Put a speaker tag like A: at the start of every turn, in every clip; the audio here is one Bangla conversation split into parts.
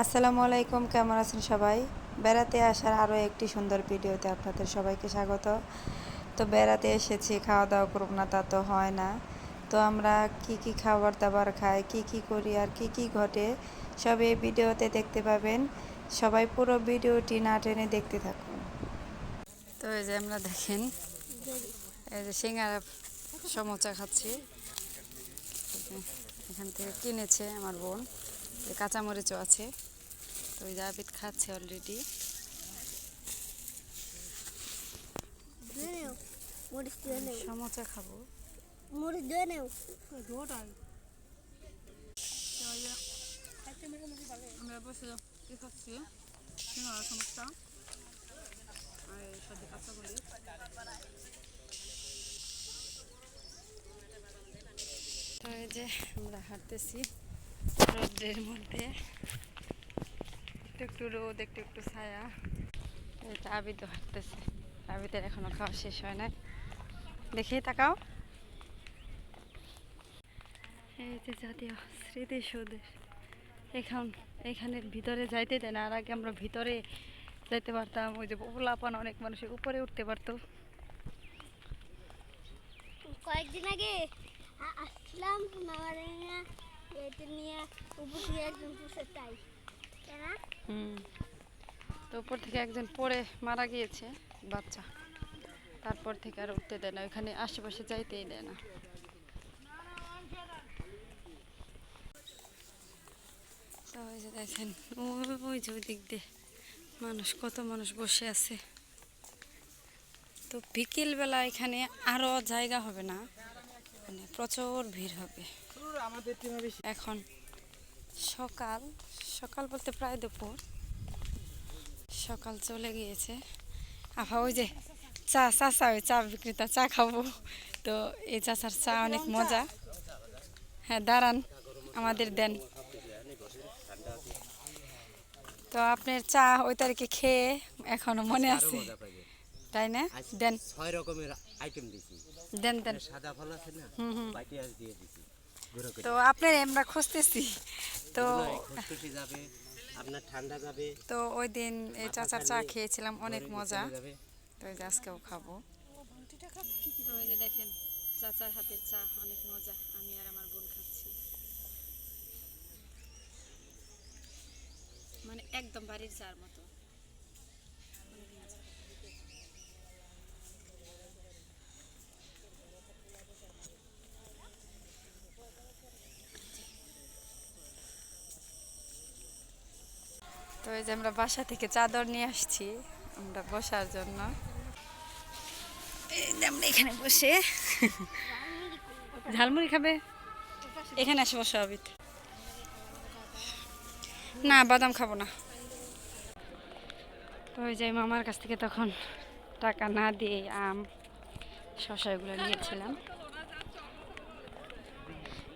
A: আসসালামু আলাইকুম, কেমন আছেন সবাই? বেড়াতে আসার আরও একটি সুন্দর ভিডিওতে আপনাদের সবাইকে স্বাগত। তো বেড়াতে এসেছি, খাওয়া দাওয়া করব না তা তো হয় না। তো আমরা কি কি খাবার দাবার খাই, কি কি করি আর কি কি ঘটে সব এই ভিডিওতে দেখতে পাবেন। সবাই পুরো ভিডিওটি না টেনে দেখতে থাকুন। তো এই যে আমরা দেখেন, এই যে সিঙ্গারা সমোসা খাচ্ছি। এখান থেকে কিনেছে আমার বোন, কাঁচামরিচও আছে। তো ওই জাবিদ খাচ্ছে অলরেডি। সমোসা খাবো। আমরা বসে কি খাচ্ছি, সিঙ্গারা সমোসা আর এর সাথে কাঁচামরিচ। তো এই যে আমরা হাঁটতেছি রোদের মধ্যে, একটু একটু রোদ, একটু একটু ছায়া। এটা আবিদও হাঁটতেছে, আবিদের এখনো খাওয়া শেষ হয় না। দেখেই তাকাও, এই যে জাতীয় স্মৃতিসৌধের এখানের ভিতরে যাইতে দেয় না। আর আগে আমরা ভিতরে যাইতে পারতাম, ওই যে পোলাপান অনেক মানুষের উপরে উঠতে পারতো।
B: কয়েকদিন আগে আসলাম মামার নিয়ে উপর থেকে একজন পুষে তাই কেনা।
A: তো উপর থেকে একজন পড়ে মারা গিয়েছে বাচ্চা, তারপর থেকে আর উঠতে দেয় না, ওইখানে আশেপাশে যাইতেই দেয় না। তো ওই যে দেখেন, ওই যে ওই দিক দিয়ে মানুষ, কত মানুষ বসে আছে। তো বিকেলবেলা এখানে আরও জায়গা হবে না, মানে প্রচুর ভিড় হবে। এখন সকাল সকাল বলতে প্রায় দুপুর, সকাল চলে গিয়েছে। আফা ওই যে চাচা, ওই চা বিক্রেতা, চা খাবো। তো এই চাচার চা অনেক মজা। হ্যাঁ দাঁড়ান, আমাদের দেন। তো আপনার চা ওই তারিখে খেয়ে এখনো মনে আছে, তাই না? দেন
C: 6 রকমের আইটেম দিছি।
A: দেন দেন।
C: সাদা ফল আছে না, বাইটে আজ দিয়ে দিছি।
A: তো আপনার আমরা খুঁজতেছি। তো
C: খুশখুশি যাবে, আপনার ঠান্ডা যাবে।
A: তো ওই দিন এই চাচার চা খেয়েছিলাম, অনেক মজা। তো এই যে আজকেও খাবো। তো এই যে দেখেন, চাচার হাতের চা অনেক মজা, আমি আর আমার বোন খাচ্ছি। মানে একদম বাড়ির চার মতো। তো এই যে আমরা বাসা থেকে চাদর নিয়ে আসছি আমরা বসার জন্য। এই যে আমরা এখানে বসে ঝালমুড়ি খাবে, এখানে আসে বসো আবিদ। না বাদাম খাবো না। তো ওই যে মামার কাছ থেকে তখন টাকা না দিয়ে আম শসা এগুলো নিয়েছিলাম।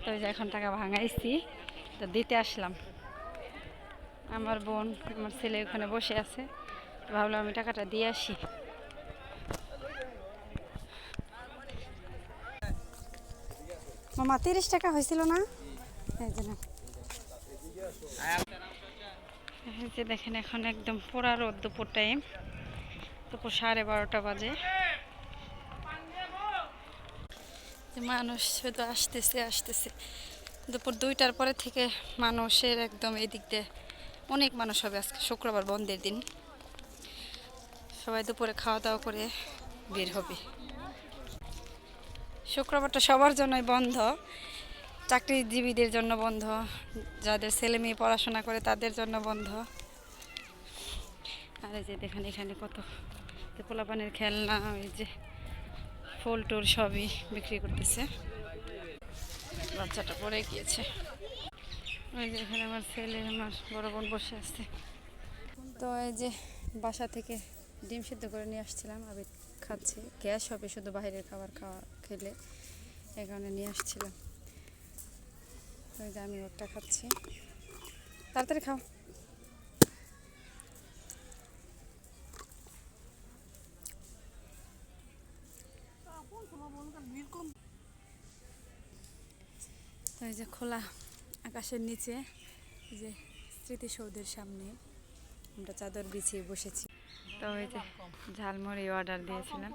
A: তো ওই যে এখন টাকা ভাঙাইছি, তো দিতে আসলাম। আমার বোন, আমার ছেলে ওখানে বসে আছে, ভাবলাম আমি টাকাটা দিয়ে আসি। মামা 30 টাকা হয়েছিল না? এই যে না, এই যে দেখেন এখন একদম পোড়া রোদ, দুপুর টাইম, দুপুর 12:30 বাজে। মানুষ শুধু আসতেছে আসতেছে। দুপুর 2টার পরে থেকে মানুষের একদম এদিক দিয়ে অনেক মানুষ হবে। আজকে শুক্রবার, বন্ধের দিন, সবাই দুপুরে খাওয়া দাওয়া করে বের হবে। শুক্রবারটা সবার জন্যই বন্ধ, চাকরিজীবীদের জন্য বন্ধ, যাদের ছেলে মেয়ে পড়াশোনা করে তাদের জন্য বন্ধ। আর এই যে দেখেন এখানে কত পোলাপানের খেলনা, ওই যে ফুল টুল সবই বিক্রি করতেছে। বাচ্চাটা পড়ে গিয়েছে। ওই যে এখানে আমার ছেলে, আমার বড় বোন বসে আছে। তো এই যে বাসা থেকে ডিম সিদ্ধ করে নিয়ে আসছিলাম, আমি খাচ্ছি। গ্যাস হবে শুধু বাইরের খাবার খেলে, এই কারণে নিয়ে আসছিলাম। ওই যে আমি একটা খাচ্ছি, তাড়াতাড়ি খাও। তো এই যে খোলা আকাশের নিচে যে স্মৃতিসৌধের সামনে আমরা চাদর বিছিয়ে বসেছি। তো ওই যে ঝালমুড়ি অর্ডার দিয়েছিলাম।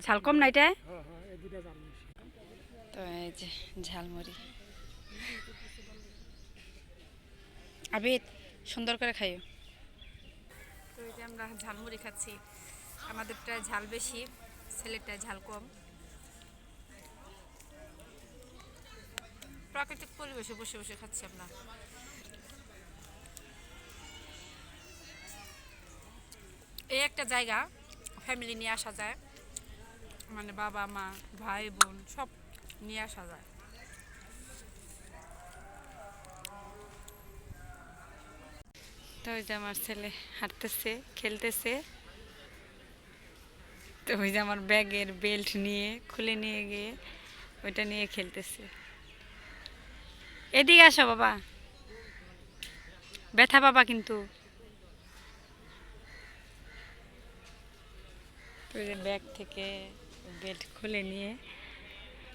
A: ঝাল কম না এটাই? তো এই যে ঝালমুড়ি। আবিদ সুন্দর করে খাইও। তো এই যে আমরা ঝালমুড়ি খাচ্ছি। আমাদেরটায় ঝাল বেশি, ছেলেরটায় ঝাল কম। প্রাকৃতিক পরিবেশে বসে বসে খাচ্ছি আমরা। এই একটা জায়গা ফ্যামিলি নিয়ে আসা যায়, মানে বাবা মা ভাই বোন সব নিয়ে আসা যায়। তো ওই যে আমার ছেলে হাঁটতেছে, খেলতেছে। তো ওই যে আমার ব্যাগের বেল্ট নিয়ে খুলে নিয়ে গিয়ে ওইটা নিয়ে খেলতেছে। এদিকে আসো বাবা, ব্যথা বাবা কিন্তু। তো ওই যে ব্যাগ থেকে বেল্ট খুলে নিয়ে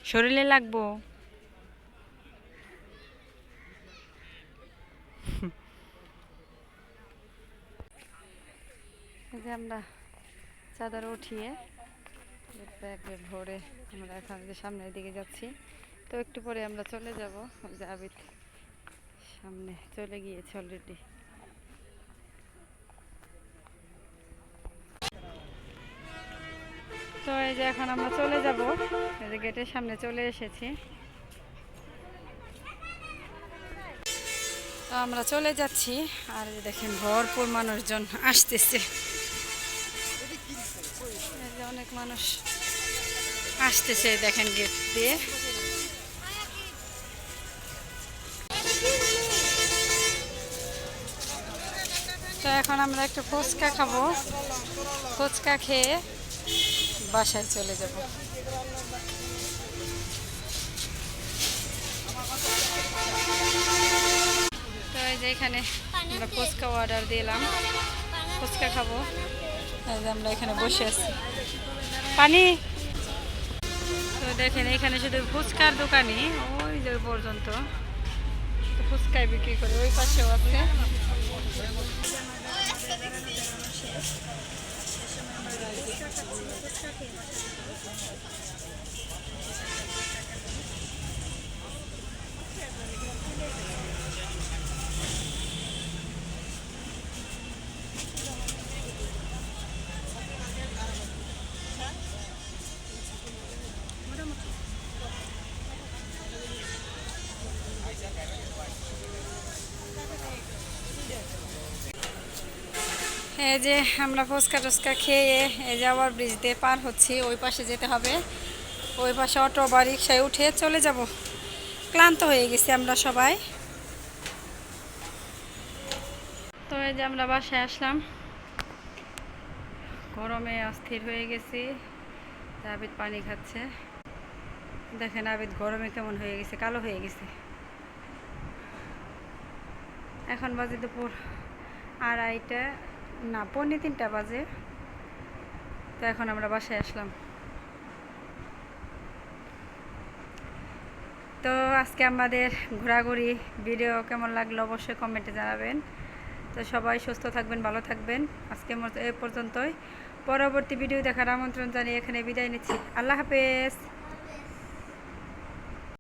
A: শরীরে লাগবো। এই যে আমরা চাদর উঠিয়ে ব্যাগে ভরে আমরা এখন যে সামনের দিকে যাচ্ছি। তো একটু পরে আমরা চলে যাব। ওই যে আবিদ সামনে চলে গিয়েছে অলরেডি। তো এই যে এখন আমরা চলে যাব, এই যে গেটের সামনে চলে এসেছি। তো আমরা চলে যাচ্ছি। আর এই যে দেখেন ভরপুর মানুষজন আসতেছে। এই যে অনেক মানুষ আসতেছে দেখেন গেট দিয়ে। তো এখন আমরা একটু ফুচকা খাবো, ফুচকা খেয়ে বাসায় চলে যাব। তো এই যে এখানে আমরা ফুচকা অর্ডার দিলাম, ফুচকা খাবো। এই যে আমরা এখানে বসে আছি। পানি। তো দেখেন এখানে শুধু ফুচকার দোকানই, ওই যে পর্যন্ত ফুচকায় বিক্রি করে। ওই পাশেও আছে। এই যে আমরা ফুচকা টুচকা খেয়ে এই যে আবার ব্রিজ দিয়ে পার হচ্ছি। ওই পাশে যেতে হবে, ওই পাশে অটো বা রিক্সায় উঠে চলে যাব। ক্লান্ত হয়ে গেছি আমরা সবাই। তো এই যে আমরা বাসায় আসলাম, গরমে অস্থির হয়ে গেছি। আবিদ পানি খাচ্ছে। দেখেন আবিদ গরমে কেমন হয়ে গেছে, কালো হয়ে গেছে। এখন বাজে দুপুর 2:30, না 2:45 বাজে। তো এখন আমরা বাসায় আসলাম। তো আজকে আমাদের ঘোরাঘুরি ভিডিও কেমন লাগলো অবশ্যই কমেন্টে জানাবেন। তো সবাই সুস্থ থাকবেন, ভালো থাকবেন। আজকের মতো এ পর্যন্তই। পরবর্তী ভিডিও দেখার আমন্ত্রণ জানিয়ে এখানে বিদায় নিচ্ছি। আল্লাহ হাফেজ।